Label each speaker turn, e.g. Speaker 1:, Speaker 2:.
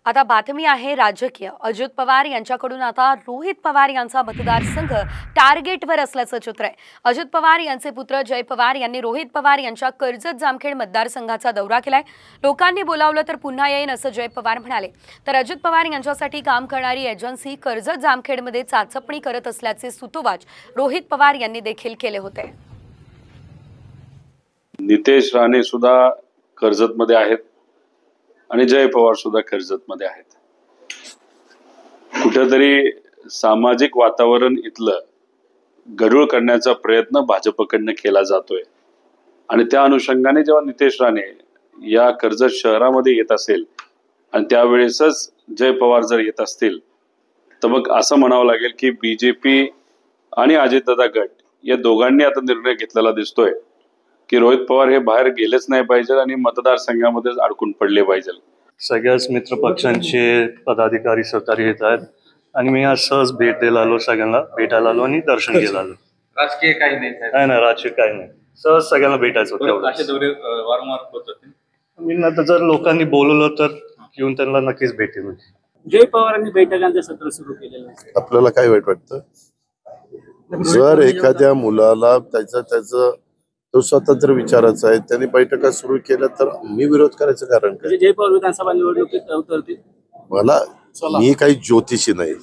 Speaker 1: आता बातमी आहे राजकीय। अजित पवार यांच्याकडून आता रोहित पवार यांचा मतदारसंघ टार्गेटवर असल्याचं चित्र आहे। अजित पवार यांचे पुत्र जय पवार यांनी रोहित पवार यांच्या कर्जत जामखेड मतदारसंघाचा दौरा केलाय। लोकांनी बोलावलं तर पुन्हा येईन असं जय पवार म्हणाले। तर अजित पवार यांच्यासाठी काम करणारी एजन्सी कर्जत जामखेडमध्ये चाचपणी करत असल्याचे सुतोवाच रोहित पवार यांनी देखील केले होते।
Speaker 2: नितेश राणे सुद्धा कर्जतमध्ये आहेत आणि जय पवार सुद्धा कर्जतमध्ये आहेत। कुठेतरी सामाजिक वातावरण इथलं गढूळ करण्याचा प्रयत्न भाजपकडनं केला जातोय आणि त्या अनुषंगाने जेव्हा नितेश राणे या कर्जत शहरामध्ये येत असेल आणि त्यावेळेसच जय पवार जर येत असतील तर मग असं म्हणावं लागेल की बीजेपी आणि अजितदादा गट या दोघांनी आता निर्णय घेतलेला दिसतोय की रोहित पवार हे बाहेर गेलेच नाही पाहिजे आणि मतदारसंघामध्येच अडकून पडले पाहिजे।
Speaker 3: सगळ्याच मित्र पक्षांचे पदाधिकारी सहकारी येत आहेत आणि मी आज सहज भेट द्यायला आलो, सगळ्यांना भेटायला आलो आणि दर्शन घ्यायला आलो।
Speaker 4: राजकीय काही नाही
Speaker 3: नाही राजकीय काही नाही, सहज सगळ्यांना भेटायचं होतं।
Speaker 4: असे दौरे वारंवार होत होते।
Speaker 3: मी आता जर लोकांनी बोलवलं तर येऊन त्यांना नक्कीच भेटेल।
Speaker 5: जय पवारांनी बैठकांचं सत्र सुरू केलेलं आहे।
Speaker 6: आपल्याला काय वाईट वाटतं? जर एखाद्या मुलाला त्याचं तो स्वतंत्र विचाराचा आहे त्यांनी बैठका सुरू केल्या तर मी विरोध करायचं कारण काय?
Speaker 5: जय पवार विधानसभा निवडणुकीत उतरतील?
Speaker 6: मी काही ज्योतिषी नाही।